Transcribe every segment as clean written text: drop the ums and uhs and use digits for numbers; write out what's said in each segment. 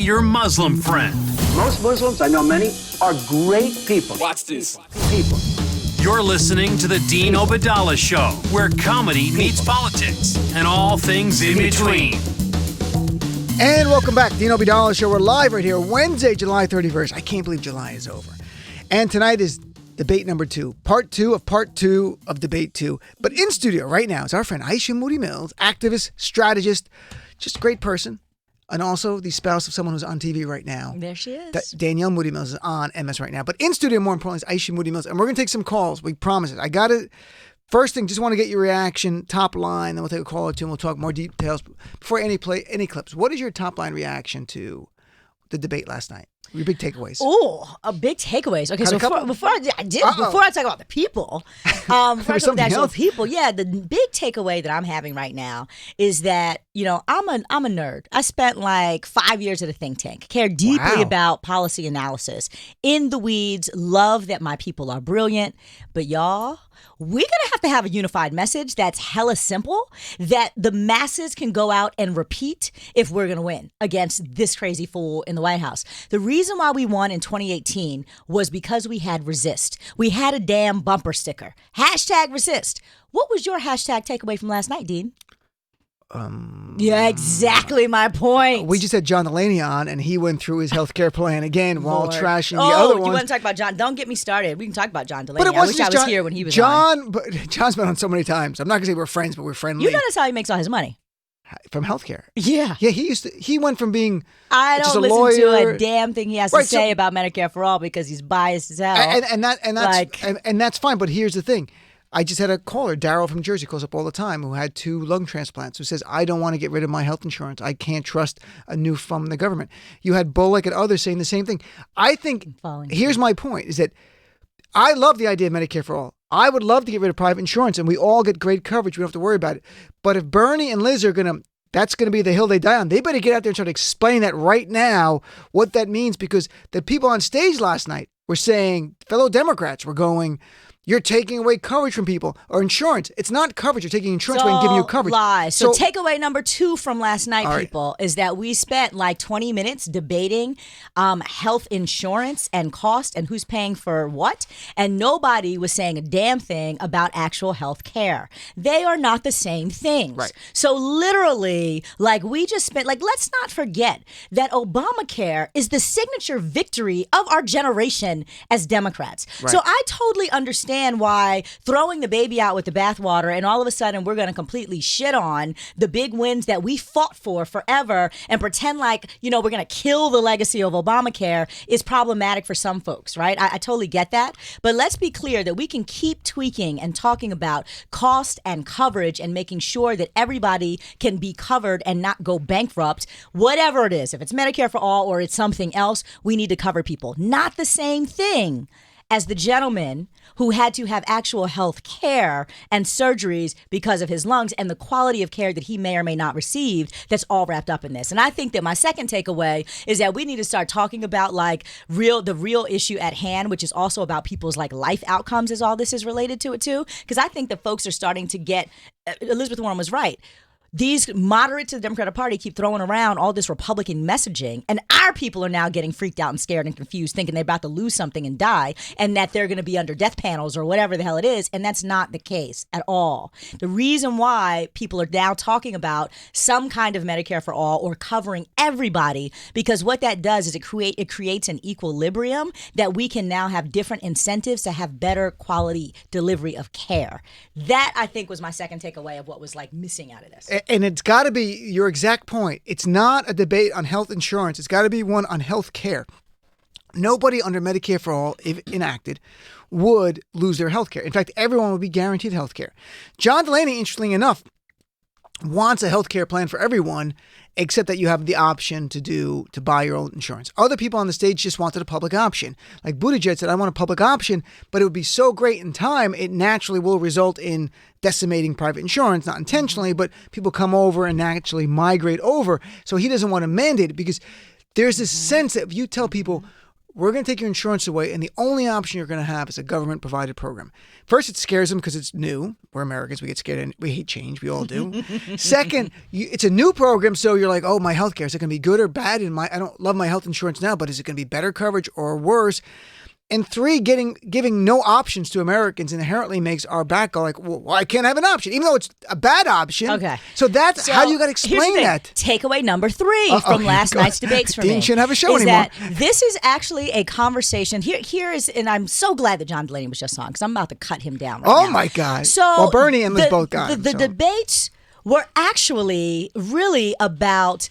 your Muslim friend. Most Muslims, I know many, are great people. Watch this. People. You're listening to the Dean Obadala Show, where comedy meets politics and all things in between. And welcome back, Dean Obadala Show. We're live right here, Wednesday, July 31st. I can't believe July is over. And tonight is debate number 2, part 2 of debate 2. But in studio right now is our friend Aisha Moodie-Mills, activist, strategist, just a great person. And also the spouse of someone who's on TV right now. There she is. Danielle Moodie-Mills is on MS right now. But in studio, more importantly, is Aisha Moodie-Mills. And we're going to take some calls. We promise it. I got it. First thing, just want to get your reaction, top line. Then we'll take a call or two and we'll talk more details. Before play any clips, what is your top line reaction to the debate last night? Your big takeaways. Oh, big takeaways. Okay, so before I talk about the people, before I talk about the actual people, the big takeaway that I'm having right now is that, I'm a nerd. I spent like 5 years at a think tank, care deeply about policy analysis, in the weeds, love that my people are brilliant, but y'all, we're going to have a unified message that's hella simple that the masses can go out and repeat if we're going to win against this crazy fool in the White House. The reason why we won in 2018 was because we had resist. We had a damn bumper sticker. #resist. What was your hashtag takeaway from last night, Dean? Yeah, exactly my point. We just had John Delaney on, and he went through his healthcare plan again while trashing the other ones. You want to talk about John? Don't get me started. We can talk about John Delaney. But I wish I was here when he was on. John's been on so many times. I'm not going to say we're friends, but we're friendly. You notice how he makes all his money? From healthcare. Yeah. Yeah, he went from being just a listen lawyer to a damn thing he has to say about Medicare for All because he's biased as hell. And that's fine, but here's the thing. I just had a caller, Daryl from Jersey, calls up all the time, who had 2 lung transplants, who says, I don't want to get rid of my health insurance. I can't trust a new from the government. You had Bullock and others saying the same thing. I think, here's my point, is that I love the idea of Medicare for all. I would love to get rid of private insurance, and we all get great coverage. We don't have to worry about it. But if Bernie and Liz are that's going to be the hill they die on. They better get out there and start explaining that right now, what that means, because the people on stage last night were saying, fellow Democrats were going, you're taking away coverage from people or insurance. It's not coverage. You're taking insurance away and giving you coverage. Lies. So takeaway number 2 from last night, people, is that we spent like 20 minutes debating health insurance and cost and who's paying for what. And nobody was saying a damn thing about actual health care. They are not the same things. Right. So literally, we just spent, let's not forget that Obamacare is the signature victory of our generation as Democrats. Right. So I totally understand why throwing the baby out with the bathwater and all of a sudden we're going to completely shit on the big wins that we fought for forever and pretend like, we're going to kill the legacy of Obamacare is problematic for some folks, right? I totally get that. But let's be clear that we can keep tweaking and talking about cost and coverage and making sure that everybody can be covered and not go bankrupt, whatever it is. If it's Medicare for all or it's something else, we need to cover people. Not the same thing as the gentleman who had to have actual health care and surgeries because of his lungs and the quality of care that he may or may not receive, that's all wrapped up in this. And I think that my second takeaway is that we need to start talking about the real issue at hand, which is also about people's life outcomes, as all this is related to it too. Because I think that folks are starting to get, Elizabeth Warren was right. These moderates of the Democratic Party keep throwing around all this Republican messaging, and our people are now getting freaked out and scared and confused, thinking they're about to lose something and die, and that they're going to be under death panels or whatever the hell it is, and that's not the case at all. The reason why people are now talking about some kind of Medicare for all or covering everybody, because what that does is it creates an equilibrium that we can now have different incentives to have better quality delivery of care. That, I think, was my second takeaway of what was missing out of this. And it's got to be your exact point. It's not a debate on health insurance. It's got to be one on health care. Nobody under Medicare for all, if enacted, would lose their health care. In fact, everyone would be guaranteed health care. John Delaney, interestingly enough, wants a health care plan for everyone, except that you have the option to buy your own insurance. Other people on the stage just wanted a public option. Like Buttigieg said, I want a public option, but it would be so great in time, it naturally will result in decimating private insurance, not intentionally, but people come over and naturally migrate over. So he doesn't want to mandate it because there's this sense that if you tell people, we're going to take your insurance away, and the only option you're going to have is a government-provided program. First, it scares them because it's new. We're Americans. We get scared, and we hate change. We all do. Second, it's a new program, so you're like, oh, my health care, is it going to be good or bad? I don't love my health insurance now, but is it going to be better coverage or worse? And three, giving no options to Americans inherently makes our back go like, well, I can't have an option, even though it's a bad option. Okay. So how do you got to explain that? Takeaway number 3 from last night's debates for me. Dean shouldn't have a show is anymore. That this is actually a conversation. Here is, and I'm so glad that John Delaney was just on because I'm about to cut him down right now. Oh, my God. So well, Bernie and Liz both got him. The debates were actually really about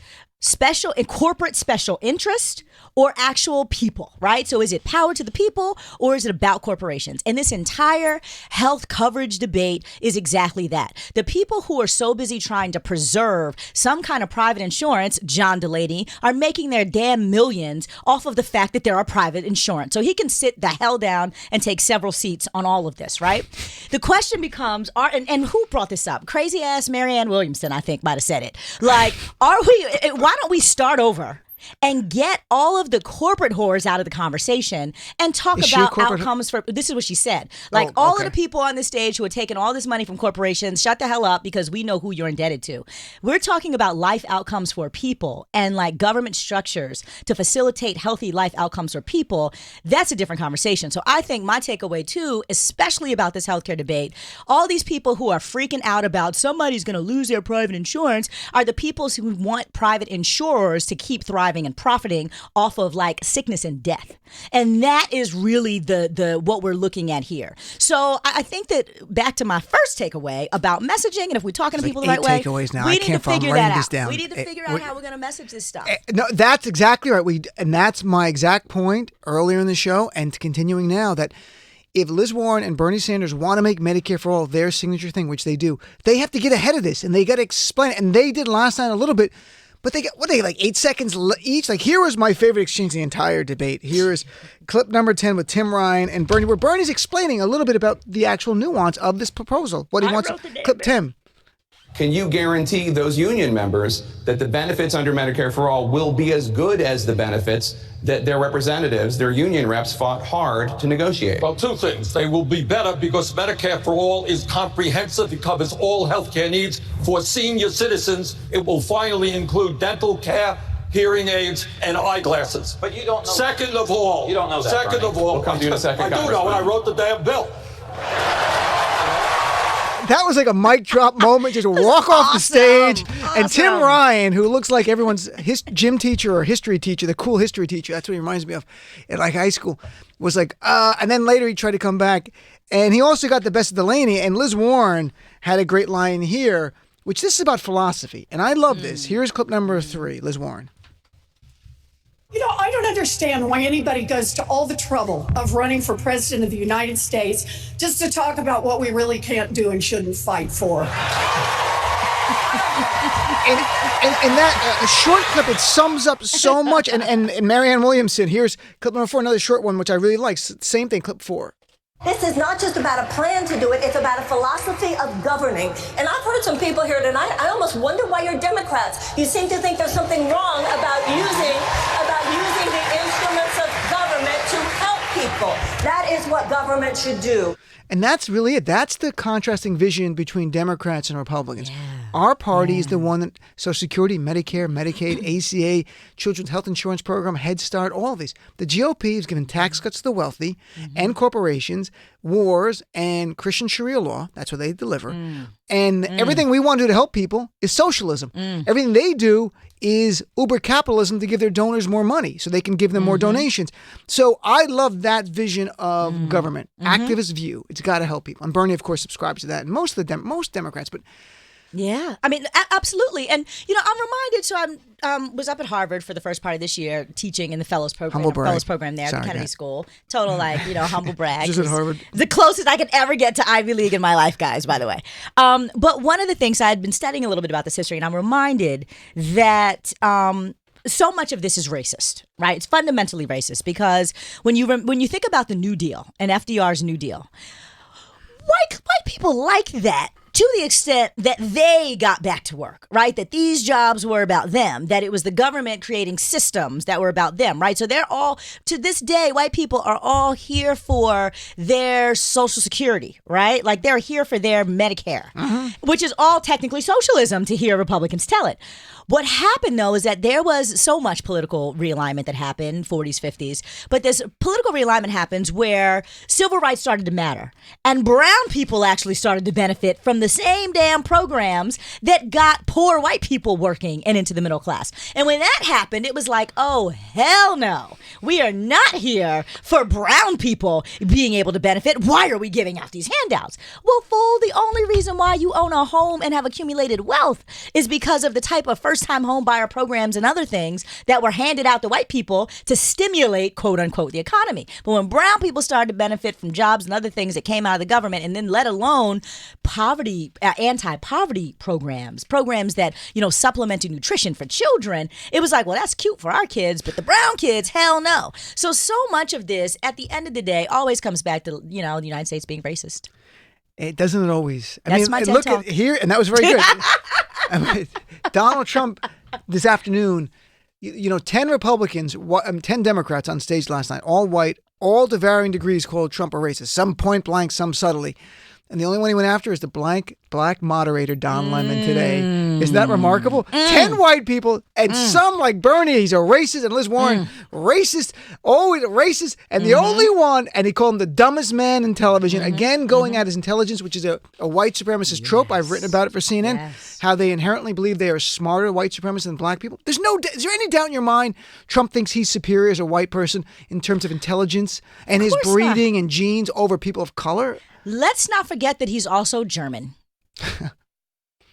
corporate special interest or actual people, right? So is it power to the people or is it about corporations? And this entire health coverage debate is exactly that. The people who are so busy trying to preserve some kind of private insurance, John Delaney, are making their damn millions off of the fact that there are private insurance. So he can sit the hell down and take several seats on all of this, right? The question becomes, and who brought this up? Crazy ass Marianne Williamson, I think, might have said it. Like, why don't we start over and get all of the corporate whores out of the conversation and talk about outcomes for, this is what she said. Like all of the people on this stage who are taking all this money from corporations, shut the hell up because we know who you're indebted to. We're talking about life outcomes for people and like government structures to facilitate healthy life outcomes for people. That's a different conversation. So I think my takeaway too, especially about this healthcare debate, all these people who are freaking out about somebody's going to lose their private insurance are the people who want private insurers to keep thriving and profiting off of like sickness and death. And that is really the what we're looking at here. So I think that back to my first takeaway about messaging, and if we're talking to people the right way, takeaways now. we I need can't to figure writing that this out. down. We need to figure out how we're going to message this stuff. No, that's exactly right. And that's my exact point earlier in the show and continuing now that if Liz Warren and Bernie Sanders want to make Medicare for All their signature thing, which they do, they have to get ahead of this and they got to explain it. And they did last night a little bit. But they got, like 8 seconds each? Like, here was my favorite exchange in the entire debate. Here is clip number 10 with Tim Ryan and Bernie, where Bernie's explaining a little bit about the actual nuance of this proposal. What he wants. Clip Tim. Can you guarantee those union members that the benefits under Medicare for All will be as good as the benefits that their representatives, their union reps, fought hard to negotiate? Well, two things. They will be better because Medicare for All is comprehensive. It covers all health care needs for senior citizens. It will finally include dental care, hearing aids, and eyeglasses. But you don't know. Second of all. You don't know that, Second Bernie. of all. We'll come to you in a second, I do know. I wrote the damn bill. That was like a mic drop moment. Just walk off the stage. Awesome. And Tim Ryan, who looks like everyone's gym teacher or history teacher, the cool history teacher, that's what he reminds me of at like high school, was like, and then later he tried to come back. And he also got the best of Delaney. And Liz Warren had a great line here, which this is about philosophy. And I love this. Here's clip number 3, Liz Warren. You know, I don't understand why anybody goes to all the trouble of running for president of the United States just to talk about what we really can't do and shouldn't fight for. And that a short clip, it sums up so much. And Marianne Williamson, here's clip number 4, another short one, which I really like. Same thing, clip 4. This is not just about a plan to do it, it's about a philosophy of governing. And I've heard some people here tonight, I almost wonder why you're Democrats. You seem to think there's something wrong about using the instruments of government to help people. That is what government should do. And that's really it. That's the contrasting vision between Democrats and Republicans. Our party is the one that Social Security, Medicare, Medicaid, ACA, Children's Health Insurance Program, Head Start, all of these. The GOP is giving tax cuts to the wealthy and corporations, wars, and Christian Sharia law. That's what they deliver. And everything we want to do to help people is socialism. Everything they do is uber capitalism to give their donors more money so they can give them more donations. So I love that vision of government, activist view. It's got to help people. And Bernie, of course, subscribes to that. And most Democrats, but yeah, I mean, absolutely. And, you know, I'm reminded, so I was up at Harvard for the first part of this year teaching in the fellows program, there at the Kennedy School. Total, like, you know, humble brag. Just at Harvard. The closest I could ever get to Ivy League in my life, guys, by the way. But one of the things, I had been studying a little bit about this history, and I'm reminded that so much of this is racist, right? It's fundamentally racist because when you think about the New Deal and FDR's New Deal, white people like that to the extent that they got back to work, right? That these jobs were about them, that it was the government creating systems that were about them, right? So they're all, to this day, white people are all here for their Social Security, right? Like they're here for their Medicare, which is all technically socialism to hear Republicans tell it. What happened, though, is that there was so much political realignment that happened, 40s, 50s, but this political realignment happens where civil rights started to matter. And brown people actually started to benefit from the same damn programs that got poor white people working and into the middle class. And when that happened, it was like, oh, hell no. We are not here for brown people being able to benefit. Why are we giving out these handouts? Well, fool, the only reason why you own a home and have accumulated wealth is because of the type of first-time home buyer programs and other things that were handed out to white people to stimulate, quote unquote, the economy. But when brown people started to benefit from jobs and other things that came out of the government, and then let alone poverty, anti-poverty programs that, supplemented nutrition for children, it was like, well, that's cute for our kids, but the brown kids, hell no. So much of this, at the end of the day, always comes back to, the United States being racist. It doesn't always. That's my TED look talk. at here, and that was very good. Donald Trump this afternoon, 10 Republicans, 10 Democrats on stage last night, all white, all to varying degrees called Trump a racist, some point blank, some subtly. And the only one he went after is the black moderator, Don Lemon, today. Isn't that remarkable? 10 white people, and some like Bernie, he's a racist, and Liz Warren, racist, always racist, and the only one, and he called him the dumbest man in television, again going at his intelligence, which is a white supremacist trope. I've written about it for CNN, how they inherently believe they are smarter white supremacists than black people. Is there any doubt in your mind Trump thinks he's superior as a white person in terms of intelligence and his breeding and genes over people of color? Let's not forget that he's also German.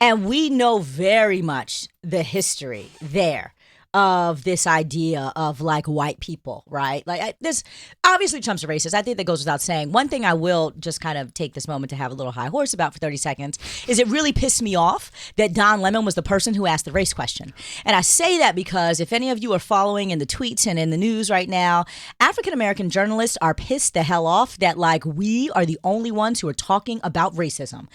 And we know very much the history there of this idea of like white people, right? Like this, obviously Trump's a racist. I think that goes without saying. One thing I will just kind of take this moment to have a little high horse about for 30 seconds is it really pissed me off that Don Lemon was the person who asked the race question. And I say that because if any of you are following in the tweets and in the news right now, African-American journalists are pissed the hell off that like we are the only ones who are talking about racism.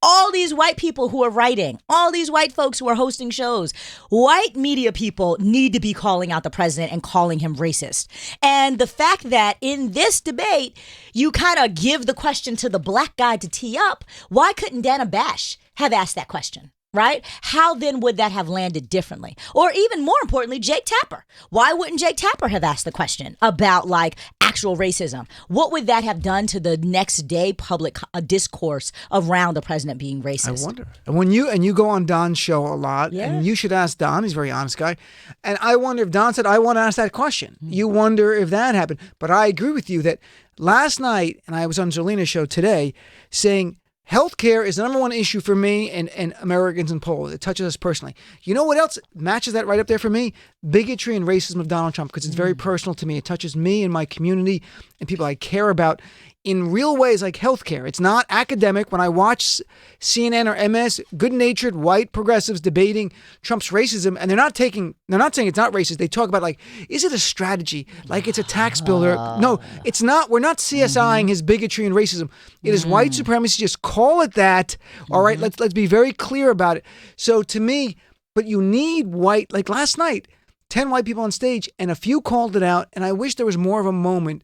All these white people who are writing, all these white folks who are hosting shows, white media people need to be calling out the president and calling him racist. And the fact that in this debate, you kind of give the question to the black guy to tee up, why couldn't Dana Bash have asked that question? Right? How then would that have landed differently? Or even more importantly, Jake Tapper. Why wouldn't Jake Tapper have asked the question about like actual racism? What would that have done to the next day public discourse around the president being racist? I wonder. And when you go on Don's show a lot, and you should ask Don, he's a very honest guy. And I wonder if Don said, I want to ask that question. You wonder if that happened. But I agree with you that last night, and I was on Zerlina's show today, saying, healthcare is the number one issue for me and Americans in polls. It touches us personally. You know what else matches that right up there for me? Bigotry and racism of Donald Trump, because it's very personal to me. It touches me and my community and people I care about in real ways like healthcare. It's not academic. When I watch CNN or MS, good-natured white progressives debating Trump's racism, and they're not saying it's not racist. They talk about like, is it a strategy? Like it's a tax bill? No, it's not. We're not CSIing his bigotry and racism. It is white supremacy. Just call it that. All right, let's be very clear about it. So to me, but you need white, like last night, 10 white people on stage, and a few called it out, and I wish there was more of a moment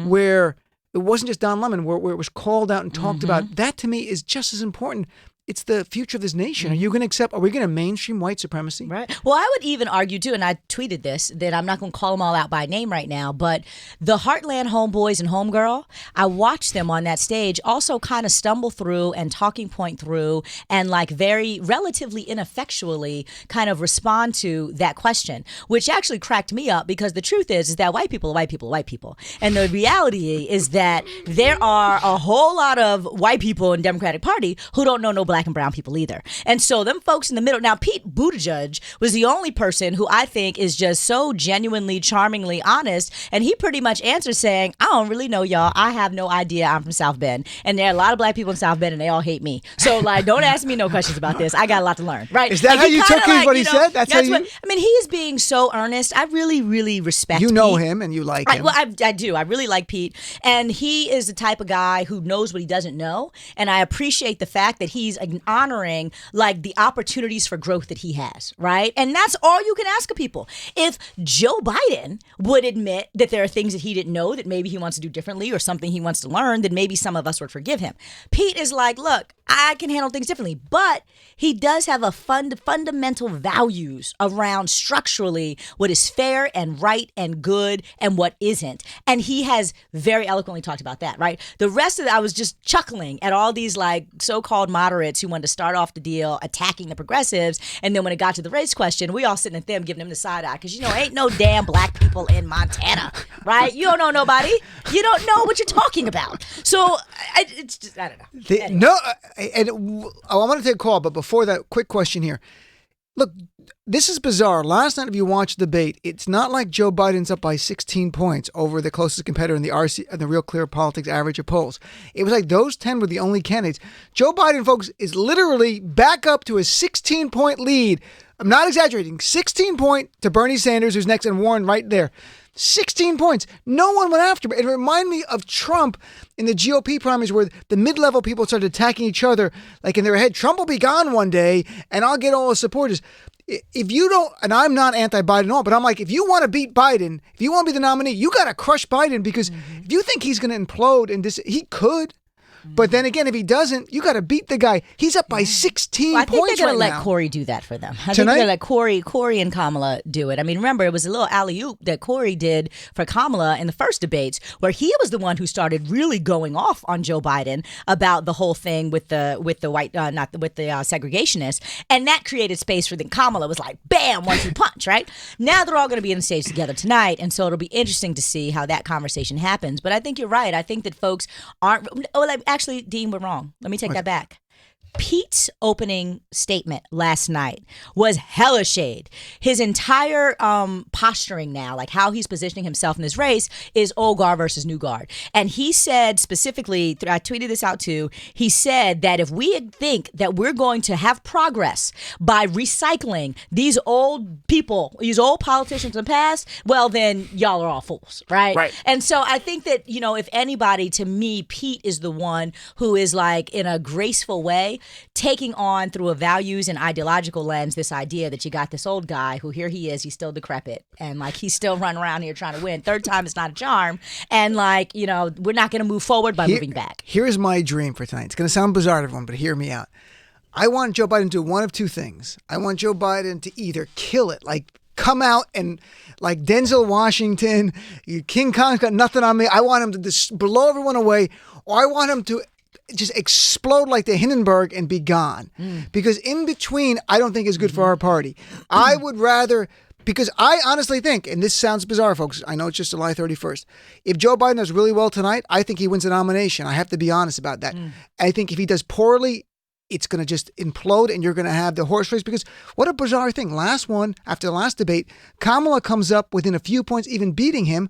where it wasn't just Don Lemon, where it was called out and talked about. That to me is just as important. It's the future of this nation. Are we going to mainstream white supremacy? Right. Well, I would even argue too, and I tweeted this, that I'm not going to call them all out by name right now, but the Heartland homeboys and homegirl, I watched them on that stage also kind of stumble through and talking point through and like very relatively ineffectually kind of respond to that question, which actually cracked me up because the truth is that white people are white people are white people. And the reality is that there are a whole lot of white people in the Democratic Party who don't know no black and brown people either. And so them folks in the middle. Now, Pete Buttigieg was the only person who I think is just so genuinely, charmingly honest. And he pretty much answers saying, I don't really know y'all. I have no idea. I'm from South Bend. And there are a lot of black people in South Bend and they all hate me. So like, don't ask me no questions about this. I got a lot to learn. Right. Is that like, how you took like, what he said? That's how you... I mean, he is being so earnest. I really, really respect You know Pete. him and you like him. I do. I really like Pete. And he is the type of guy who knows what he doesn't know. And I appreciate the fact that he's honoring like the opportunities for growth that he has, right? And that's all you can ask of people. If Joe Biden would admit that there are things that he didn't know that maybe he wants to do differently or something he wants to learn, then maybe some of us would forgive him. Pete is like, look, I can handle things differently, but he does have a fundamental values around structurally what is fair and right and good and what isn't. And he has very eloquently talked about that, right? The rest of it, I was just chuckling at all these like so-called moderates who wanted to start off the deal attacking the progressives. And then when it got to the race question, we all sitting at them giving them the side eye because, ain't no damn black people in Montana, right? You don't know nobody. You don't know what you're talking about. So it's just, I don't know. Anyway. I want to take a call, but before that, quick question here. Look, this is bizarre. Last night, if you watched the debate, it's not like Joe Biden's up by 16 points over the closest competitor in the the Real Clear Politics average of polls. It was like those 10 were the only candidates. Joe Biden, folks, is literally back up to a 16-point lead. I'm not exaggerating. 16-point to Bernie Sanders, who's next, and Warren right there. 16 points. No one went after him. It reminded me of Trump in the GOP primaries where the mid-level people started attacking each other like in their head. Trump will be gone one day and I'll get all the supporters. If you don't, and I'm not anti-Biden at all, but I'm like, if you want to beat Biden, if you want to be the nominee, you got to crush Biden because if you think he's going to implode and he could. But then again, if he doesn't, you got to beat the guy. He's up by 16 I think points they're going right to let Corey do that for them. I think Tonight? they're going to let Corey and Kamala do it. I mean, remember, it was a little alley-oop that Corey did for Kamala in the first debates where he was the one who started really going off on Joe Biden about the whole thing with the white, segregationists. And that created space for then Kamala was like, bam, 1-2 punch, right? Now they're all going to be on the stage together tonight. And so it'll be interesting to see how that conversation happens. But I think you're right. I think that folks aren't, actually, Dean, we're wrong. Let me take that back. Pete's opening statement last night was hella shade. His entire posturing now, like how he's positioning himself in this race, is old guard versus new guard. And he said specifically, I tweeted this out too, he said that if we think that we're going to have progress by recycling these old people, these old politicians in the past, well, then y'all are all fools, right? Right. And so I think that, if anybody, to me, Pete is the one who is like in a graceful way taking on through a values and ideological lens this idea that you got this old guy who here he is, he's still decrepit and like he's still running around here trying to win. Third time is not a charm. And like, we're not going to move forward by moving back. Here's my dream for tonight. It's going to sound bizarre to everyone, but hear me out. I want Joe Biden to do one of two things. I want Joe Biden to either kill it, like come out and like Denzel Washington, King Kong's got nothing on me. I want him to just blow everyone away, or I want him to just explode like the Hindenburg and be gone. Because in between, I don't think is good for our party. I would rather, because I honestly think, and this sounds bizarre, folks, I know it's just July 31st. If Joe Biden does really well tonight, I think he wins the nomination. I have to be honest about that. I think if he does poorly, it's going to just implode and you're going to have the horse race. Because what a bizarre thing. After the last debate, Kamala comes up within a few points, even beating him.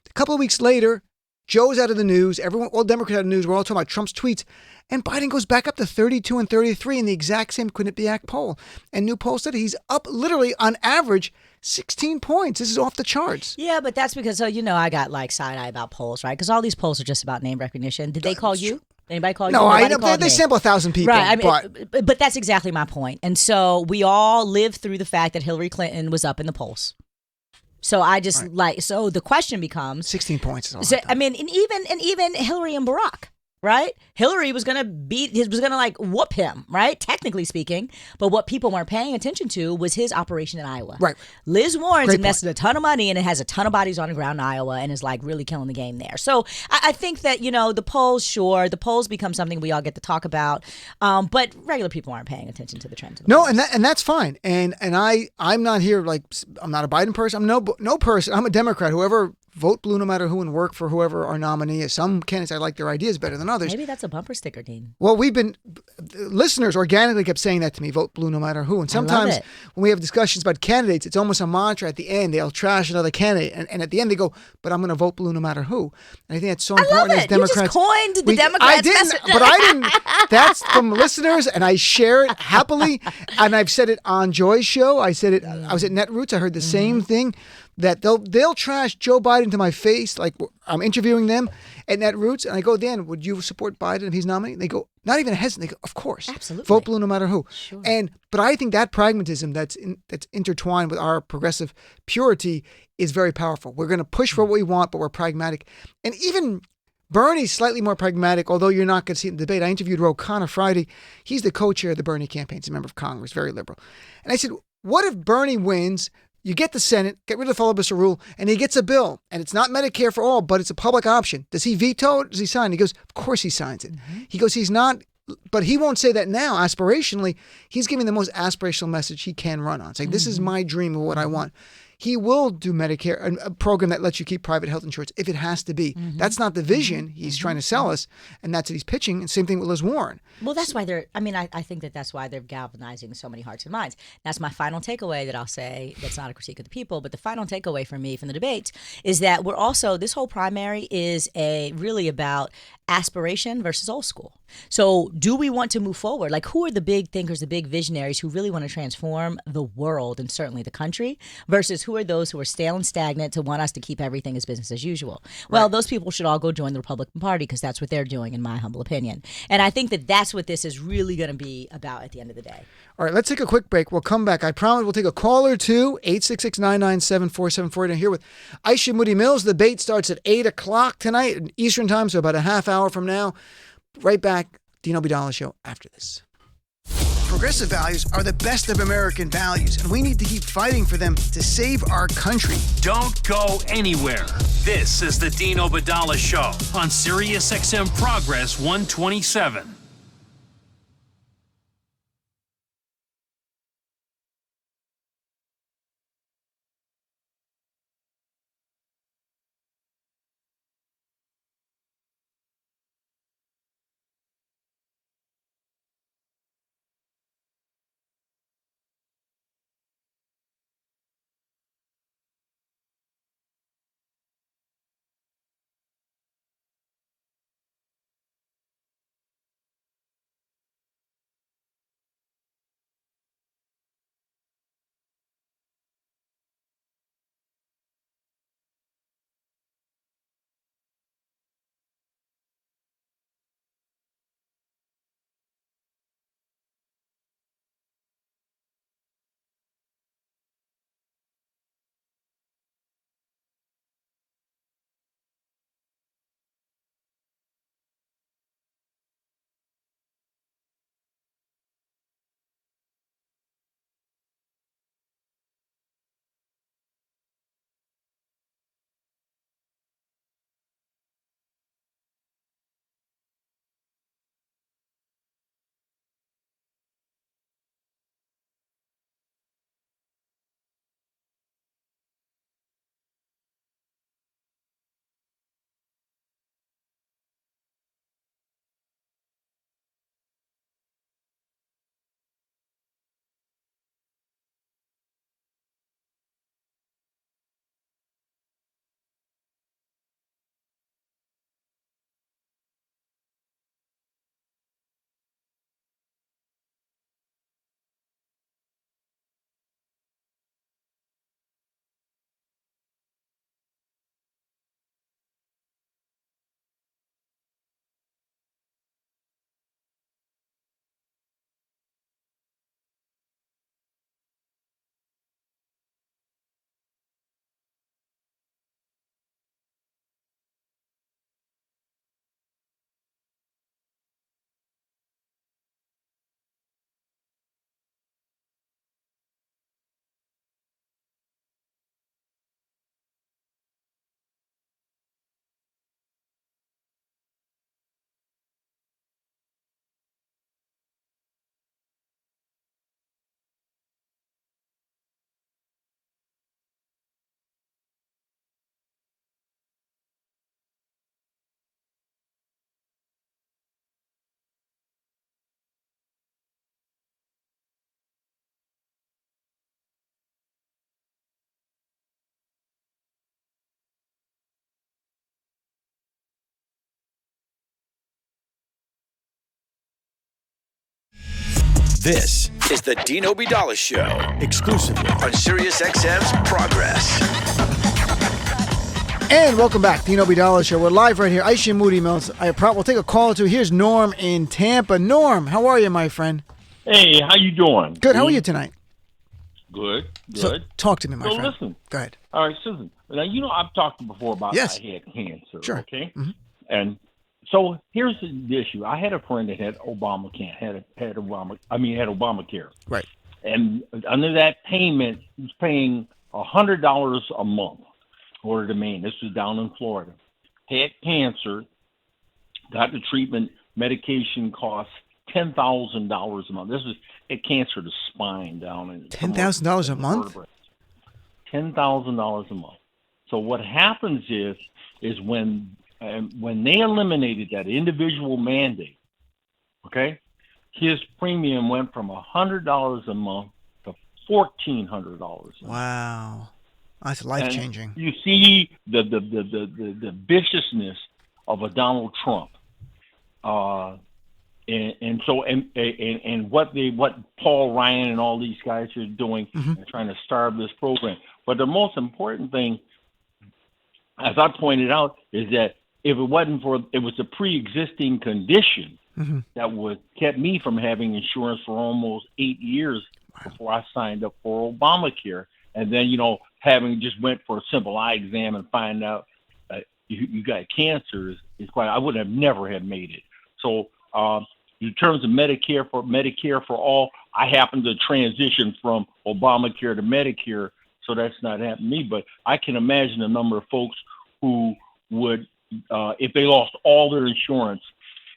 A couple of weeks later, Joe's out of the news. All Democrats out of the news. We're all talking about Trump's tweets. And Biden goes back up to 32 and 33 in the exact same Quinnipiac poll. And new poll said he's up literally on average 16 points. This is off the charts. Yeah, but that's because, I got like side eye about polls, right? Because all these polls are just about name recognition. Did they call you? Anybody call you? No, Nobody called they me. sample 1,000 people. Right, but that's exactly my point. And so we all lived through the fact that Hillary Clinton was up in the polls. So I just so the question becomes 16 points. Is so, I mean, and even Hillary and Barack, right? Hillary was gonna whoop him, right? Technically speaking, but what people weren't paying attention to was his operation in Iowa. Right. Liz Warren's invested a ton of money and it has a ton of bodies on the ground in Iowa and is like really killing the game there. So I think that the polls become something we all get to talk about, but regular people aren't paying attention to the trends. No, and that's fine. And I'm not here like I'm not a Biden person. I'm no person. I'm a Democrat. Whoever. Vote blue no matter who and work for whoever our nominee is. Some candidates, I like their ideas better than others. Maybe that's a bumper sticker, Dean. Well, listeners organically kept saying that to me, vote blue no matter who. And sometimes when we have discussions about candidates, it's almost a mantra at the end. They'll trash another candidate. And at the end they go, but I'm going to vote blue no matter who. And I think that's so important as Democrats. You just coined the Democrats. I didn't, but I didn't. That's from listeners and I share it happily. And I've said it on Joy's show. I said it, I was at Netroots. I heard the same thing. that they'll trash Joe Biden to my face, like I'm interviewing them at Netroots, and I go, Dan, would you support Biden if he's nominated? They go, not even a hesitant. They go, of course, Absolutely. vote blue no matter who. Sure. But I think that pragmatism that's intertwined with our progressive purity is very powerful. We're going to push for what we want, but we're pragmatic, and even Bernie's slightly more pragmatic, although you're not going to see it in the debate. I interviewed Ro Khanna Friday. He's the co-chair of the Bernie campaign. He's a member of Congress, very liberal. And I said, what if Bernie wins? You get the Senate, get rid of the filibuster rule, and he gets a bill. And it's not Medicare for all, but it's a public option. Does he veto it? Does he sign it? He goes, of course he signs it. Mm-hmm. He goes, he's not, but he won't say that now. Aspirationally, he's giving the most aspirational message he can run on. It's like, this is my dream of what I want. He will do Medicare, a program that lets you keep private health insurance if it has to be. Mm-hmm. That's not the vision he's trying to sell us, and that's what he's pitching. And same thing with Liz Warren. Well, that's why I think that's why they're galvanizing so many hearts and minds. That's my final takeaway that I'll say. That's not a critique of the people, but the final takeaway for me from the debate is that we're also, this whole primary is really about aspiration versus old school. So do we want to move forward? Like, who are the big thinkers, the big visionaries who really want to transform the world and certainly the country versus who are those who are stale and stagnant to want us to keep everything as business as usual? Well, those people should all go join the Republican Party because that's what they're doing, in my humble opinion. And I think that that's what this is really going to be about at the end of the day. All right, let's take a quick break. We'll come back. I promise we'll take a call or two, 866-997-4748. I'm here with Aisha Moodie-Mills. The debate starts at 8 o'clock tonight Eastern time, so about a half hour from now. Right back, Dean Obeidallah Show after this. Progressive values are the best of American values, and we need to keep fighting for them to save our country. Don't go anywhere. This is the Dean Obeidallah Show on Sirius XM Progress 127. This is the Dean Obeidallah Show, exclusively on SiriusXM's Progress. And welcome back, Dean Obeidallah Show. We're live right here. Aisha Moodie-Mills. We'll take a call or two. Here's Norm in Tampa. Norm, how are you, my friend? Hey, how you doing? Good. How are you tonight? Good. So, talk to me, my friend. Listen. Go ahead. All right, listen. Now, I've talked before about I had cancer. Sure. Okay. Mm-hmm. And so here's the issue. I had a friend that had Obamacare. Had Obamacare. Right. And under that payment, he was paying $100 a month in order to maintain. This was down in Florida. Had cancer, got the treatment, medication costs $10,000 a month. This is cancer of the spine down in $10,000 a month. $10,000 a month. So what happens is when they eliminated that individual mandate, okay, his premium went from $100 a month to $1,400 a month. Wow, that's life changing. You see the viciousness of a Donald Trump. And what Paul Ryan and all these guys are doing, they're trying to starve this program. But the most important thing, as I pointed out, is that if it wasn't for it was a pre-existing condition that kept me from having insurance for almost 8 years before I signed up for Obamacare, and then having just went for a simple eye exam and find out you got cancer is quite. I would have never have made it. So. In terms of Medicare for all, I happen to transition from Obamacare to Medicare, so that's not happening to me. But I can imagine a number of folks who would, if they lost all their insurance,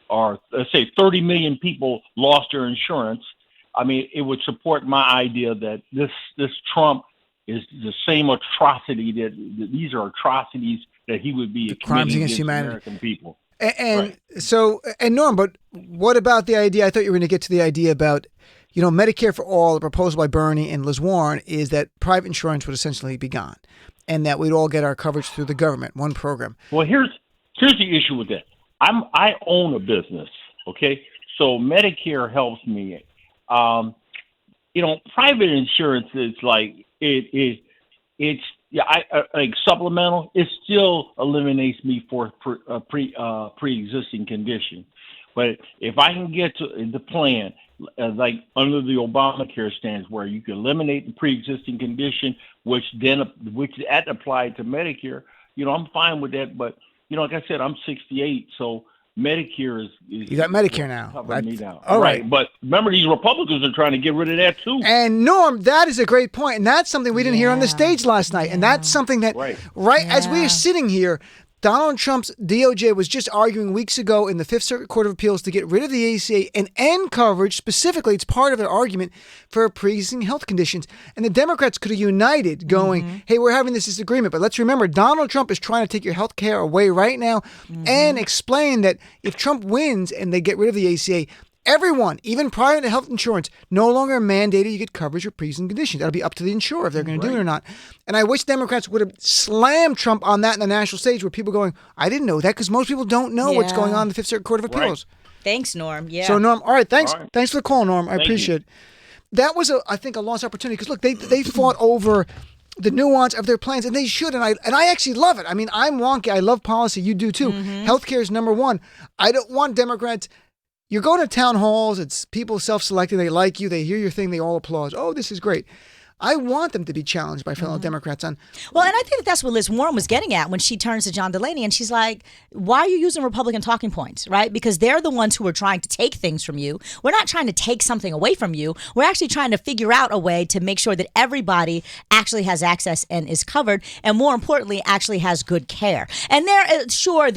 or let's say 30 million people lost their insurance, I mean, it would support my idea that this Trump is the same atrocity that these are atrocities that he would be crimes committing against humanity. American people. And so, Norm, but what about the idea? I thought you were going to get to the idea about, Medicare for all, the proposal by Bernie and Liz Warren is that private insurance would essentially be gone and that we'd all get our coverage through the government, one program. Well, here's the issue with that. I own a business, okay? So Medicare helps me. Private insurance is like, it's like supplemental. It still eliminates me for pre-existing condition. But if I can get to the plan, like under the Obamacare stands, where you can eliminate the pre-existing condition, which that applied to Medicare, I'm fine with that. But like I said, I'm 68, so Medicare is you got Medicare now. Covering me down. All right. But remember, these Republicans are trying to get rid of that too. And Norm, that is a great point, and that's something we didn't hear on the stage last night. And that's something that, as we are sitting here, Donald Trump's DOJ was just arguing weeks ago in the Fifth Circuit Court of Appeals to get rid of the ACA and end coverage. Specifically, it's part of their argument for pre-existing health conditions. And the Democrats could have united going, hey, we're having this disagreement. But let's remember, Donald Trump is trying to take your health care away right now and explain that if Trump wins and they get rid of the ACA, everyone, even private health insurance, no longer mandated you get coverage for pre-existing conditions. That'll be up to the insurer if they're going to do it or not. And I wish Democrats would have slammed Trump on that in the national stage where people are going, I didn't know that, because most people don't know what's going on in the Fifth Circuit Court of Appeals. Thanks, Norm. Yeah. So, Norm, all right, thanks. Thanks for the call, Norm. I appreciate it. That was, I think, a lost opportunity because, look, they fought over the nuance of their plans, and they should, and I actually love it. I mean, I'm wonky. I love policy. You do, too. Healthcare is number one. I don't want Democrats... You're going to town halls, it's people self-selecting, they like you, they hear your thing, they all applaud. Oh, this is great. I want them to be challenged by fellow Democrats on. Well, and I think that's what Liz Warren was getting at when she turns to John Delaney and she's like, why are you using Republican talking points, right? Because they're the ones who are trying to take things from you. We're not trying to take something away from you. We're actually trying to figure out a way to make sure that everybody actually has access and is covered, and more importantly, actually has good care. And there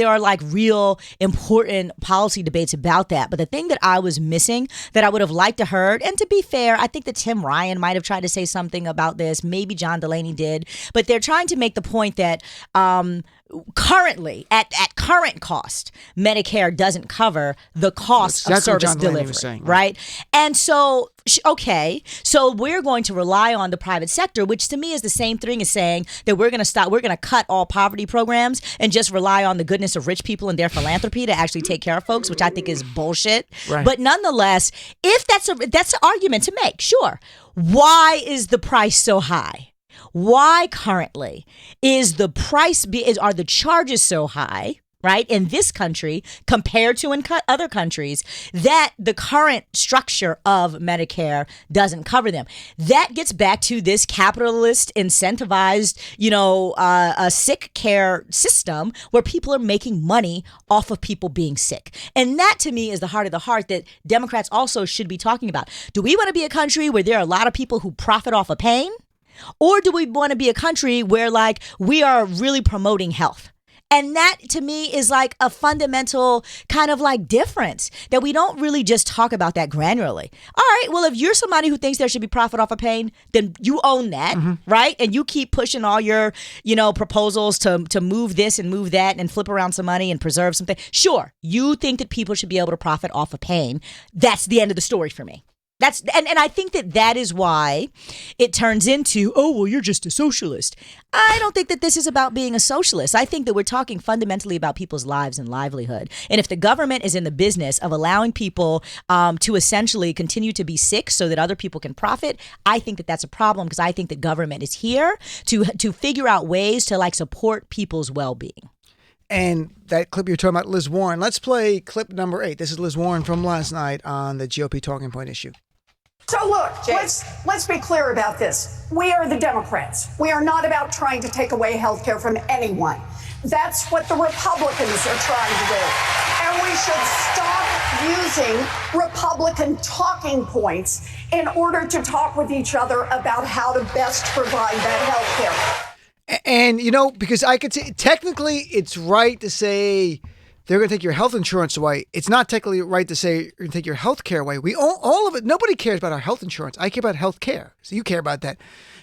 are like real important policy debates about that. But the thing that I was missing that I would have liked to heard, and to be fair, I think that Tim Ryan might have tried to say something something about this. Maybe John Delaney did. But they're trying to make the point that currently, at current cost, Medicare doesn't cover the cost of service delivery, saying, right? And so, okay, so we're going to rely on the private sector, which to me is the same thing as saying that we're going to cut all poverty programs and just rely on the goodness of rich people and their philanthropy to actually take care of folks, which I think is bullshit. Right. But nonetheless, if that's an argument to make, sure. Why is the price so high? Why currently are the charges so high, right, in this country compared to in other countries that the current structure of Medicare doesn't cover them? That gets back to this capitalist incentivized, a sick care system where people are making money off of people being sick. And that to me is the heart of the heart that Democrats also should be talking about. Do we want to be a country where there are a lot of people who profit off of pain? Or do we want to be a country where we are really promoting health? And that to me is a fundamental kind of difference that we don't really just talk about that granularly. All right, well, if you're somebody who thinks there should be profit off of pain, then you own that, right? And you keep pushing all your, proposals to move this and move that and flip around some money and preserve something. Sure, you think that people should be able to profit off of pain. That's the end of the story for me. And I think that is why it turns into, oh, well, you're just a socialist. I don't think that this is about being a socialist. I think that we're talking fundamentally about people's lives and livelihood. And if the government is in the business of allowing people to essentially continue to be sick so that other people can profit, I think that that's a problem because I think that government is here to figure out ways to support people's well-being. And that clip you're talking about, Liz Warren, let's play clip number 8. This is Liz Warren from last night on the GOP talking point issue. So look, let's be clear about this. We are the Democrats. We are not about trying to take away health care from anyone. That's what the Republicans are trying to do. And we should stop using Republican talking points in order to talk with each other about how to best provide that health care. And, because I could say, technically, it's right to say they're going to take your health insurance away. It's not technically right to say you're going to take your health care away. We all of it. Nobody cares about our health insurance. I care about health care. So you care about that.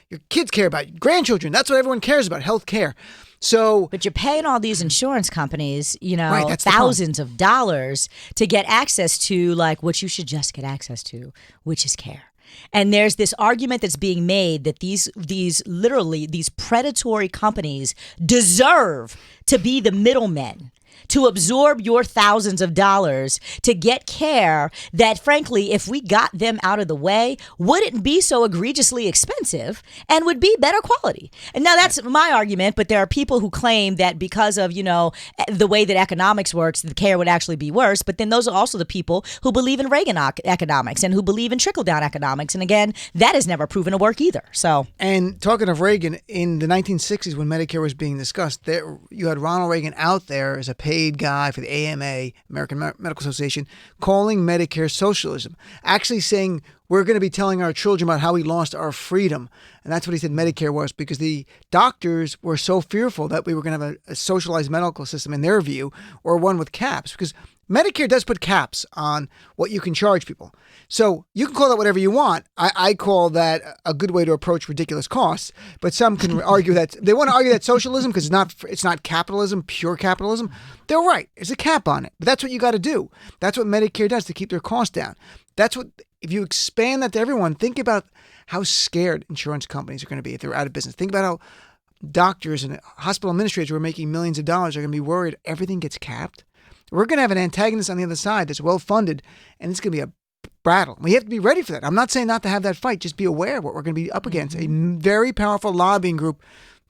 Your kids care about it. Grandchildren. That's what everyone cares about, health care. But you're paying all these insurance companies, thousands of dollars to get access to what you should just get access to, which is care. And there's this argument that's being made that these predatory companies deserve to be the middlemen, to absorb your thousands of dollars to get care that, frankly, if we got them out of the way, wouldn't be so egregiously expensive and would be better quality. And now that's my argument, but there are people who claim that because of, the way that economics works, the care would actually be worse. But then those are also the people who believe in Reagan economics and who believe in trickle-down economics. And again, that has never proven to work either. And talking of Reagan, in the 1960s when Medicare was being discussed, you had Ronald Reagan out there as a paid guy for the AMA, American Medical Association, calling Medicare socialism, actually saying we're going to be telling our children about how we lost our freedom. And that's what he said Medicare was, because the doctors were so fearful that we were going to have a socialized medical system in their view, or one with caps, because Medicare does put caps on what you can charge people. So you can call that whatever you want. I call that a good way to approach ridiculous costs. But some can argue that they want to argue that socialism because it's not capitalism, pure capitalism. They're right. There's a cap on it. But that's what you got to do. That's what Medicare does to keep their costs down. If you expand that to everyone, think about how scared insurance companies are going to be if they're out of business. Think about how doctors and hospital administrators who are making millions of dollars are going to be worried everything gets capped. We're going to have an antagonist on the other side that's well-funded, and it's going to be a battle. We have to be ready for that. I'm not saying not to have that fight. Just be aware of what we're going to be up against. A very powerful lobbying group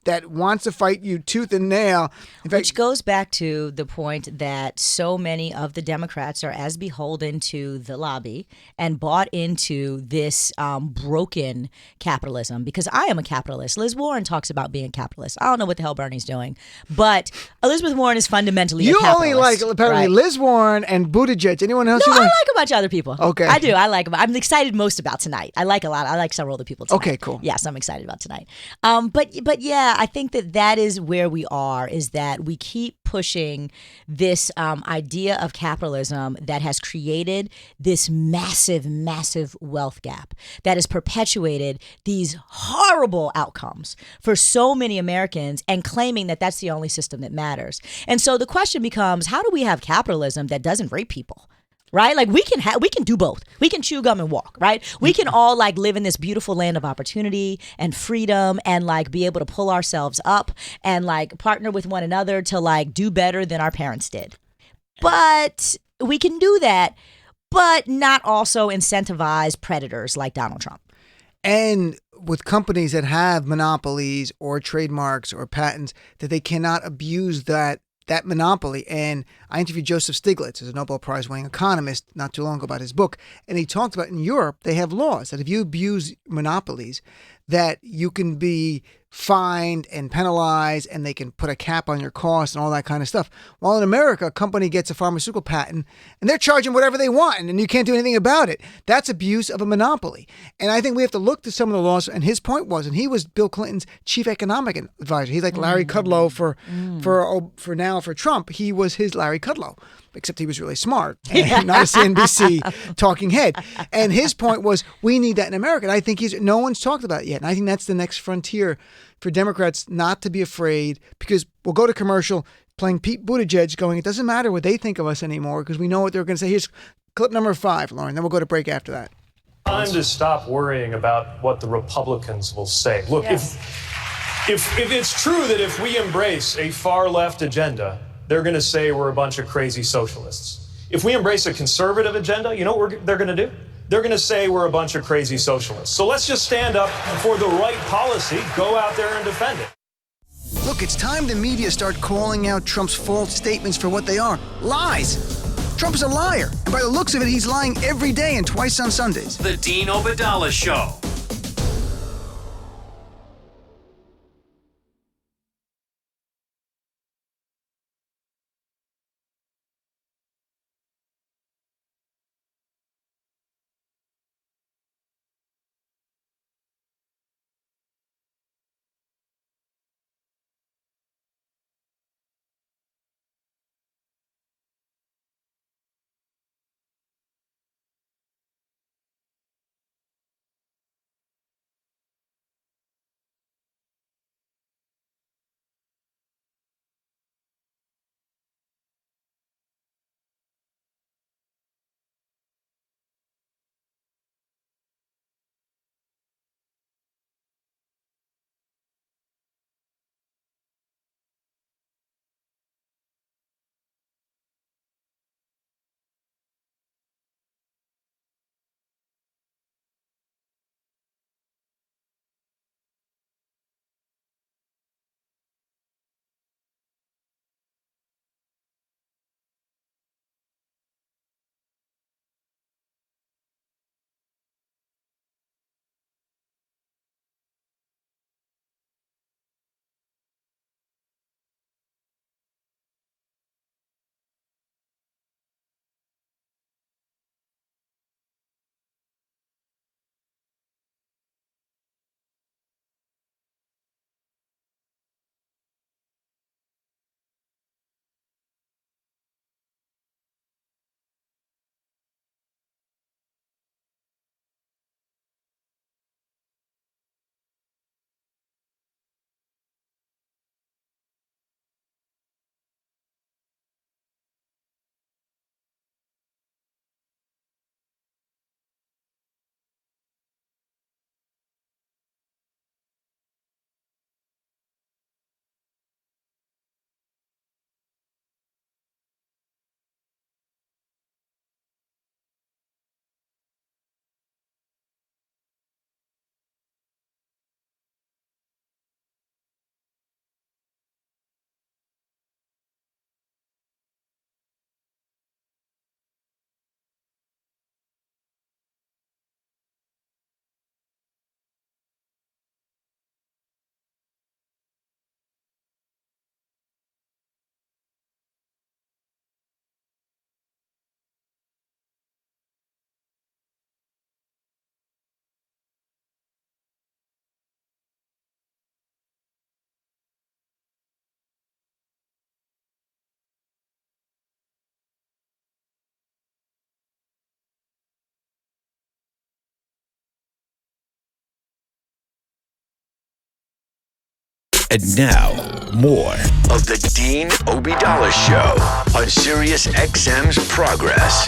that wants to fight you tooth and nail. Which goes back to the point that so many of the Democrats are as beholden to the lobby and bought into this broken capitalism, because I am a capitalist. Liz Warren talks about being a capitalist. I don't know what the hell Bernie's doing, but Elizabeth Warren is fundamentally a capitalist. You only like, apparently, right? Liz Warren and Buttigieg. Anyone else? No, I like a bunch of other people. Okay. I do. I like them. I'm excited most about tonight. I like a lot. I like several other people tonight. Okay, cool. Yes, I'm excited about tonight. But yeah, Yeah, I think that is where we are, is that we keep pushing this idea of capitalism that has created this massive, massive wealth gap that has perpetuated these horrible outcomes for so many Americans, and claiming that that's the only system that matters. And so the question becomes, how do we have capitalism that doesn't rape people? Right? Like we can do both. We can chew gum and walk, right? We can all like live in this beautiful land of opportunity and freedom, and like be able to pull ourselves up and like partner with one another to like do better than our parents did. But we can do that, but not also incentivize predators like Donald Trump. And with companies that have monopolies or trademarks or patents, that they cannot abuse that monopoly. And I interviewed Joseph Stiglitz, who's a Nobel Prize winning economist, not too long ago about his book. And he talked about in Europe, they have laws that if you abuse monopolies, that you can be fined and penalized, and they can put a cap on your costs and all that kind of stuff. While in America, a company gets a pharmaceutical patent and they're charging whatever they want, and you can't do anything about it. That's abuse of a monopoly. And I think we have to look to some of the laws. And his point was, and he was Bill Clinton's chief economic advisor. He's like Larry Kudlow for Trump. He was his Larry Kudlow, except he was really smart and not a CNBC talking head. And his point was, we need that in America. And I think no one's talked about it yet. And I think that's the next frontier for Democrats, not to be afraid, because we'll go to commercial playing Pete Buttigieg going, it doesn't matter what they think of us anymore, because we know what they're going to say. Here's clip number 5, Lauren. Then we'll go to break after that. Time to stop worrying about what the Republicans will say. Look, Yes. if it's true that if we embrace a far left agenda, they're going to say we're a bunch of crazy socialists. If we embrace a conservative agenda, you know what they're going to do? They're going to say we're a bunch of crazy socialists. So let's just stand up for the right policy, go out there and defend it. Look, it's time the media start calling out Trump's false statements for what they are. Lies. Trump is a liar. And by the looks of it, he's lying every day and twice on Sundays. The Dean Obadala Show. And now, more of the Dean Obeidallah Show on Sirius XM's Progress.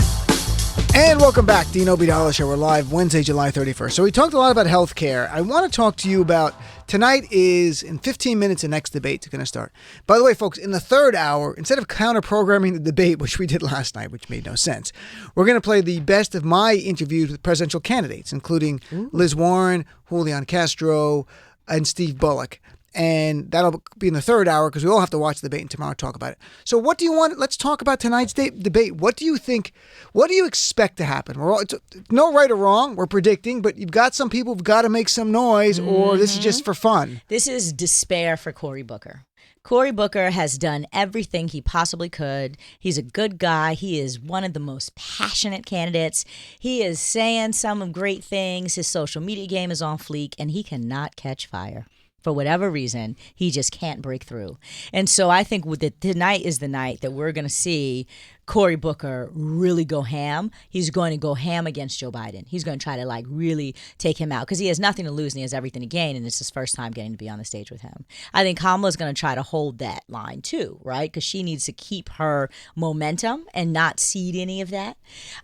And welcome back, Dean Obeidallah Show. We're live Wednesday, July 31st. So we talked a lot about healthcare. I want to talk to you about, tonight is, in 15 minutes, the next debate is going to start. By the way, folks, in the third hour, instead of counter-programming the debate, which we did last night, which made no sense, we're going to play the best of my interviews with presidential candidates, including Liz Warren, Julian Castro, and Steve Bullock. And that'll be in the third hour because we all have to watch the debate and tomorrow talk about it. So what do you want? Let's talk about tonight's debate. What do you think? What do you expect to happen? It's no right or wrong. We're predicting, but you've got some people who've got to make some noise, or this is just for fun. This is despair for Cory Booker. Cory Booker has done everything he possibly could. He's a good guy. He is one of the most passionate candidates. He is saying some great things. His social media game is on fleek, and he cannot catch fire. For whatever reason, he just can't break through. And so I think tonight is the night that we're going to see Cory Booker really go ham. He's going to go ham against Joe Biden. He's going to try to really take him out because he has nothing to lose and he has everything to gain, and it's his first time getting to be on the stage with him. I think Kamala's going to try to hold that line too, right? Because she needs to keep her momentum and not cede any of that.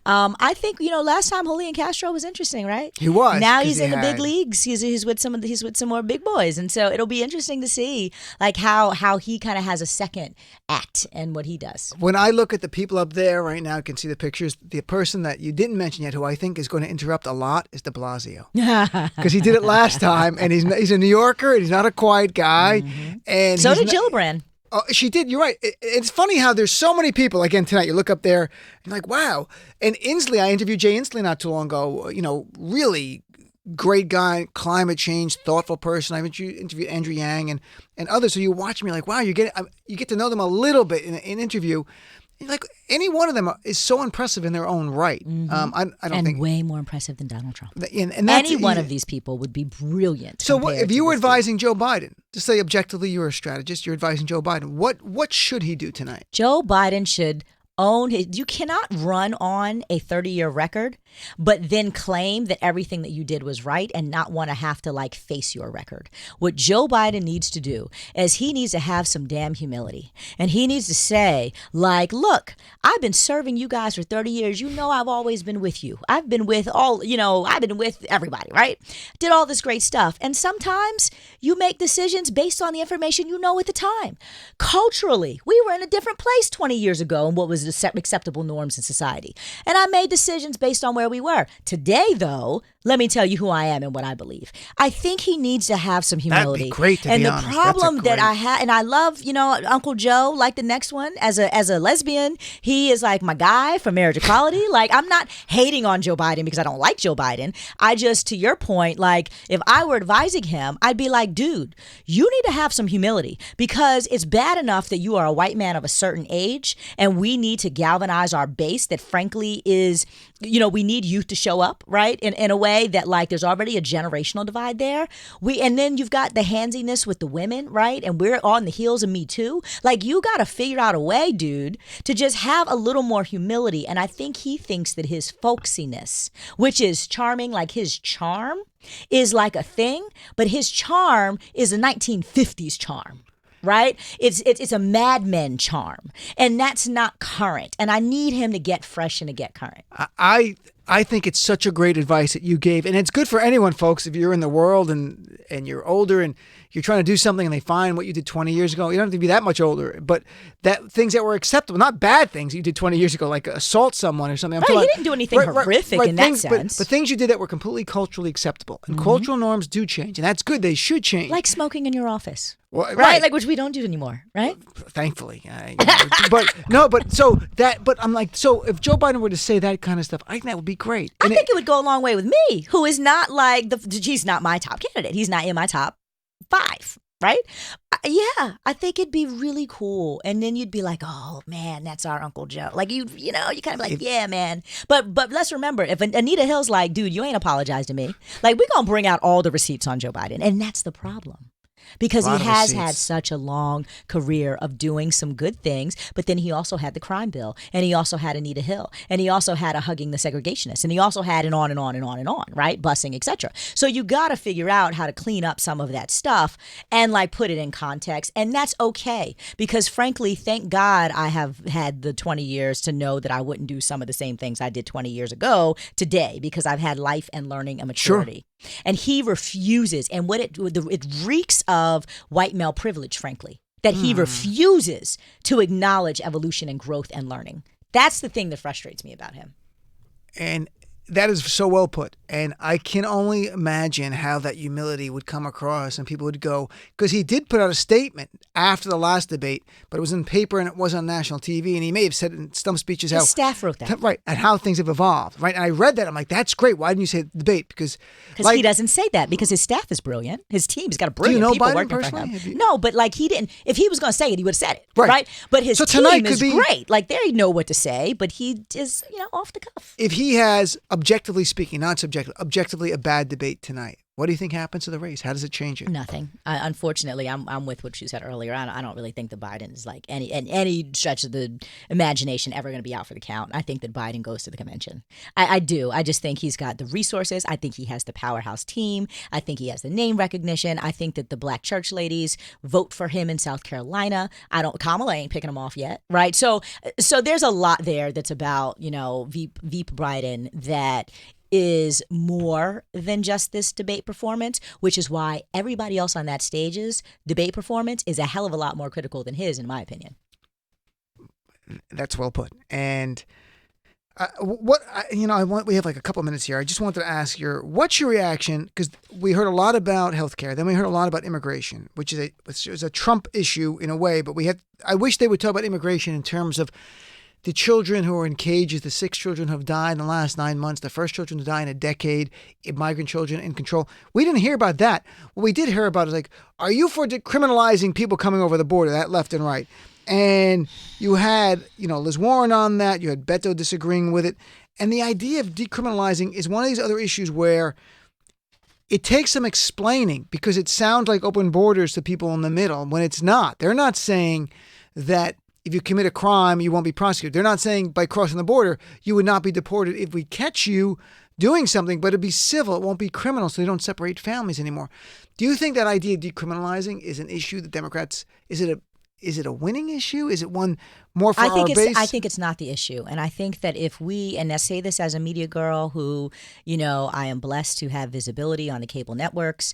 I think last time Julian Castro was interesting, right? He was. Now he's in the big leagues. He's with some more big boys, and so it'll be interesting to see how he kind of has a second act and what he does. When I look at the people up there right now, you can see the pictures. The person that you didn't mention yet, who I think is going to interrupt a lot, is de Blasio, because he did it last time, and he's a New Yorker, and he's not a quiet guy. Mm-hmm. And so did Gillibrand. Oh, she did. You're right. It's funny how there's so many people. Again, tonight, you look up there, and you're like, wow. And Inslee, I interviewed Jay Inslee not too long ago. Really great guy, climate change, thoughtful person. I interviewed Andrew Yang and others. So you watch me like, wow, you get to know them a little bit in an interview. Like any one of them is so impressive in their own right. Mm-hmm. I don't think way more impressive than Donald Trump. And any one of these people would be brilliant. So if you were advising Joe Biden, to say objectively you're a strategist, you're advising Joe Biden, what should he do tonight? Joe Biden should own his. You cannot run on a 30-year record, but then claim that everything that you did was right and not want to have to face your record. What Joe Biden needs to do is he needs to have some damn humility. And he needs to say, look, I've been serving you guys for 30 years. I've always been with you. I've been with I've been with everybody, right? Did all this great stuff. And sometimes you make decisions based on the information you know at the time. Culturally, we were in a different place 20 years ago and what was acceptable norms in society. And I made decisions based on where we were. Today, though, let me tell you who I am and what I believe. I think he needs to have some humility. That'd be great, to and be the honest. problem that I have, and I love, Uncle Joe, like the next one, as a lesbian, he is like my guy for marriage equality. I'm not hating on Joe Biden because I don't like Joe Biden. I just, to your point, if I were advising him, I'd be like, dude, you need to have some humility because it's bad enough that you are a white man of a certain age and we need to galvanize our base that frankly is, we need youth to show up, right? In a way that there's already a generational divide there. And then you've got the handsiness with the women, right? And we're on the heels of Me Too. You got to figure out a way, dude, to just have a little more humility. And I think he thinks that his folksiness, which is charming, his charm is a thing, but his charm is a 1950s charm. Right? It's a Mad Men charm. And that's not current. And I need him to get fresh and to get current. I think it's such a great advice that you gave. And it's good for anyone, folks, if you're in the world and you're older and you're trying to do something and they find what you did 20 years ago. You don't have to be that much older, but things that were acceptable, not bad things you did 20 years ago, like assault someone or something. He didn't do anything horrific in that sense. But things you did that were completely culturally acceptable. And cultural norms do change. And that's good. They should change. Like smoking in your office. Well, right? Which we don't do anymore, right? Thankfully. But I'm like, so if Joe Biden were to say that kind of stuff, I think that would be great. I think it would go a long way with me, who is not he's not my top candidate. He's not in my top 5, right? Yeah, I think it'd be really cool. And then you'd be like, oh man, that's our Uncle Joe. You kind of be like, yeah, man. But let's remember, if Anita Hill's like, dude, you ain't apologized to me. We're going to bring out all the receipts on Joe Biden. And that's the problem. because A he lot of has receipts. had such a long career of doing some good things, but then he also had the crime bill, and he also had Anita Hill, and he also had a hugging the segregationists, and he also had an on and on and on and on, right? Busing, etc. So you got to figure out how to clean up some of that stuff and like put it in context, and that's okay, because frankly, thank God I have had the 20 years to know that I wouldn't do some of the same things I did 20 years ago today, because I've had life and learning and maturity. And he refuses, and it reeks of white male privilege, frankly, that he refuses to acknowledge evolution and growth and learning. That's the thing that frustrates me about him. And that is so well put. And I can only imagine how that humility would come across, and people would go, because he did put out a statement after the last debate, but it was in paper and it was on national TV, and he may have said in some speeches His staff wrote that. Right, and how things have evolved, right? And I read that, I'm like, that's great. Why didn't you say debate? Because he doesn't say that, because his staff is brilliant. His team's got a Do you brilliant know people Biden working personally? for him. No, but like he didn't. If he was going to say it, he would have said it, Right. right? But his So tonight team could is be- great. Like they know what to say, but he is, off the cuff. if he has, objectively speaking, not subjectively, objectively a bad debate tonight, what do you think happens to the race? How does it change it? Nothing. Unfortunately, I'm with what you said earlier. I don't really think that Biden is like any stretch of the imagination ever going to be out for the count. I think that Biden goes to the convention. I do. I just think he's got the resources. I think he has the powerhouse team. I think he has the name recognition. I think that the black church ladies vote for him in South Carolina. Kamala ain't picking him off yet, right? So there's a lot there that's about Veep Biden that is more than just this debate performance, which is why everybody else on that stage's debate performance is a hell of a lot more critical than his, in my opinion. That's well put. And we have like a couple minutes here. I just wanted to ask what's your reaction? Because we heard a lot about healthcare, then we heard a lot about immigration, which is a Trump issue in a way. But I wish they would talk about immigration in terms of the children who are in cages, the 6 children who have died in the last 9 months, the first children to die in a decade, migrant children in control. We didn't hear about that. What we did hear about is like, are you for decriminalizing people coming over the border, that left and right? And you had, Liz Warren on that. You had Beto disagreeing with it. And the idea of decriminalizing is one of these other issues where it takes some explaining, because it sounds like open borders to people in the middle when it's not. They're not saying that if you commit a crime, you won't be prosecuted. They're not saying by crossing the border, you would not be deported if we catch you doing something, but it'd be civil. It won't be criminal, so they don't separate families anymore. Do you think that idea of decriminalizing is an issue that Democrats, is it a winning issue? Is it one more for our base? I think it's not the issue. And I think that and I say this as a media girl who, I am blessed to have visibility on the cable networks.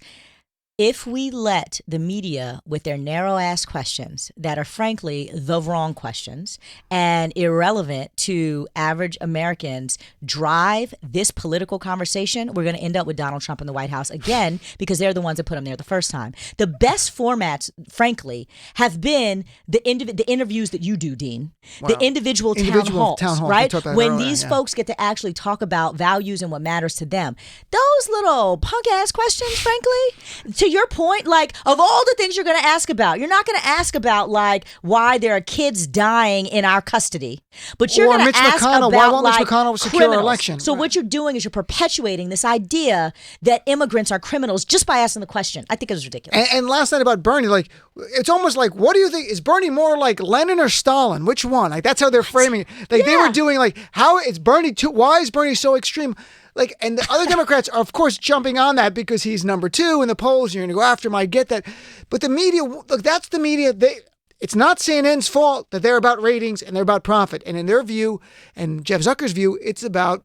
If we let the media with their narrow-ass questions that are frankly the wrong questions and irrelevant to average Americans drive this political conversation, we're going to end up with Donald Trump in the White House again, because they're the ones that put him there the first time. The best formats, frankly, have been the interviews that you do, Dean, the individual town halls, right? When these folks get to actually talk about values and what matters to them. Those little punk-ass questions, frankly, to your point, like, of all the things you're going to ask about, you're not going to ask about, like, why there are kids dying in our custody. But you're going to ask about, why won't like, Mitch McConnell secure criminals. our election? So what you're doing is you're perpetuating this idea that immigrants are criminals just by asking the question. I think it was ridiculous. And last night about Bernie, like, it's almost like, what do you think? Is Bernie more like Lenin or Stalin? Which one? Like, that's how they're framing it. Like, they were doing, like, how is Bernie why is Bernie so extreme? Like, and the other Democrats are, of course, jumping on that because he's number 2 in the polls. You're going to go after him. I get that. But the media, look, that's the media. It's not CNN's fault that they're about ratings and they're about profit. And in their view, and Jeff Zucker's view, it's about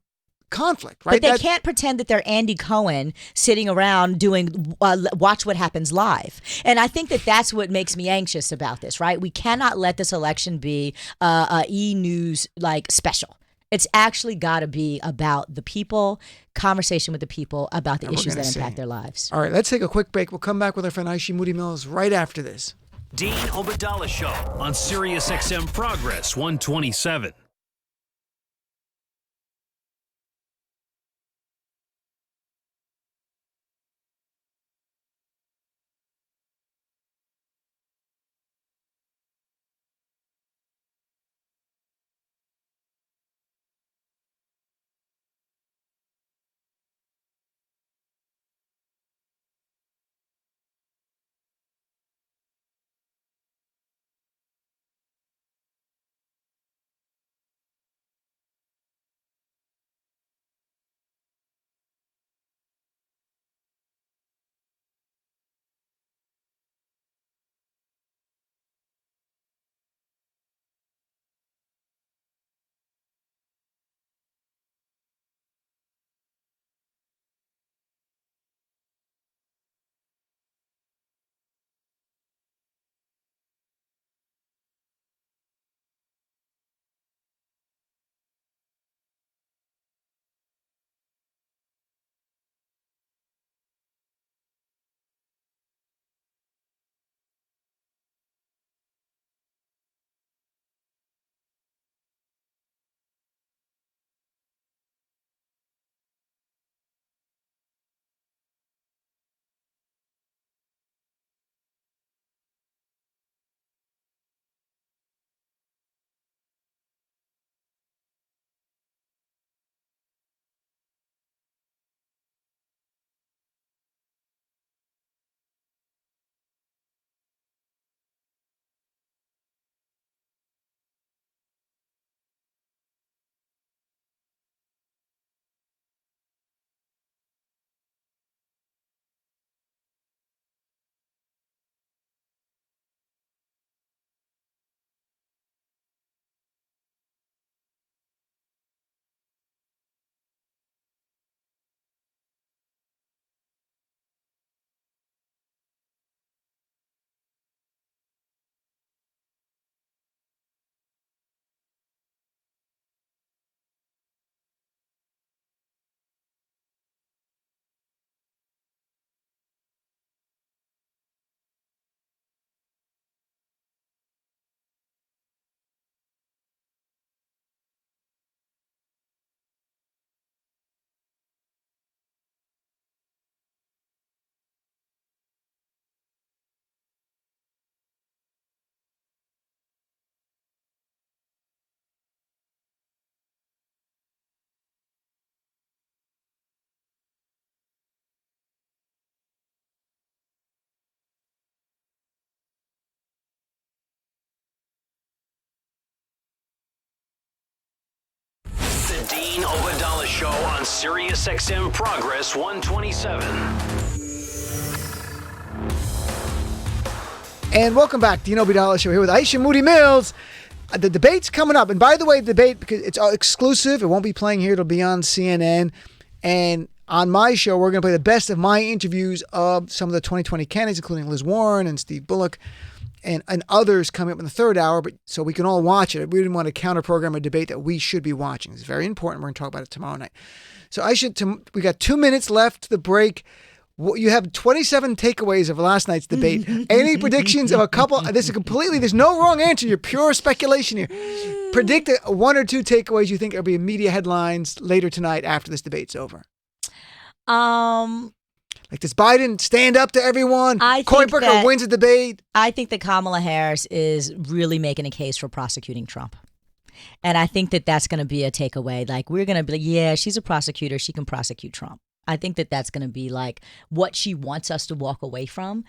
conflict, right? But they can't pretend that they're Andy Cohen sitting around doing Watch What Happens Live. And I think that that's what makes me anxious about this, right? We cannot let this election be a E-News like special. It's actually got to be about the people, conversation with the people about the issues that impact their lives. All right, let's take a quick break. We'll come back with our friend Aisha Moodie-Mills right after this. Dean Obadala Show on Sirius XM Progress 127. The Dean Obadala Show on Sirius XM Progress 127. And welcome back, Dean Obadala Show here with Aisha Moodie-Mills. The debate's coming up. And by the way, the debate, because it's exclusive, it won't be playing here, it'll be on CNN. And on my show, we're going to play the best of my interviews of some of the 2020 candidates, including Liz Warren and Steve Bullock and others coming up in the third hour, but so we can all watch it. We didn't want to counter-program a debate that we should be watching. It's very important. We're going to talk about it tomorrow night. So we got 2 minutes left to the break. You have 27 takeaways of last night's debate. Any predictions of a couple? There's no wrong answer. You're pure speculation here. Predict one or two takeaways you think will be media headlines later tonight after this debate's over. Like, does Biden stand up to everyone? Cory Booker wins a debate. I think that Kamala Harris is really making a case for prosecuting Trump. And I think that that's going to be a takeaway. Like, we're going to be like, yeah, she's a prosecutor. She can prosecute Trump. I think that that's going to be like what she wants us to walk away from.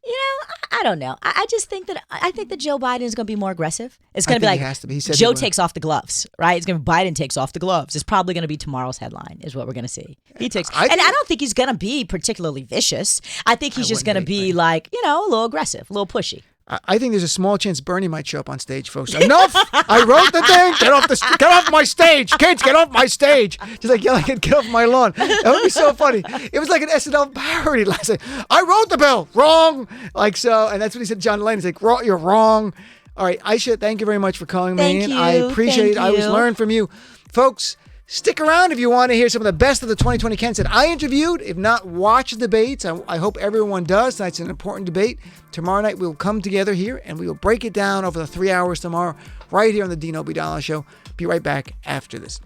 You know, I don't know. I just think that Joe Biden is going to be more aggressive. It's going to be like, he has to be. He said Joe takes off the gloves, right? It's going to be Biden takes off the gloves. It's probably going to be tomorrow's headline is what we're going to see. He takes, and I don't think he's going to be particularly vicious. I think he's just going to be like, you know, a little aggressive, a little pushy. I think there's a small chance Bernie might show up on stage, folks. Enough! I wrote the thing. Get off my stage, kids! Get off my stage! Just like yelling, "Get off my lawn!" That would be so funny. It was like an SNL parody last night. I wrote the bill wrong, like so, and that's what he said. To John Lane. He's like, "You're wrong." All right, Aisha, thank you very much for calling me in. I appreciate it. I always learn from you, folks. Stick around if you want to hear some of the best of the 2020 candidates that I interviewed. If not, watch the debates. I hope everyone does. Tonight's an important debate. Tomorrow night, we'll come together here and we will break it down over the 3 hours tomorrow, right here on the Dean Obadala Show. Be right back after this.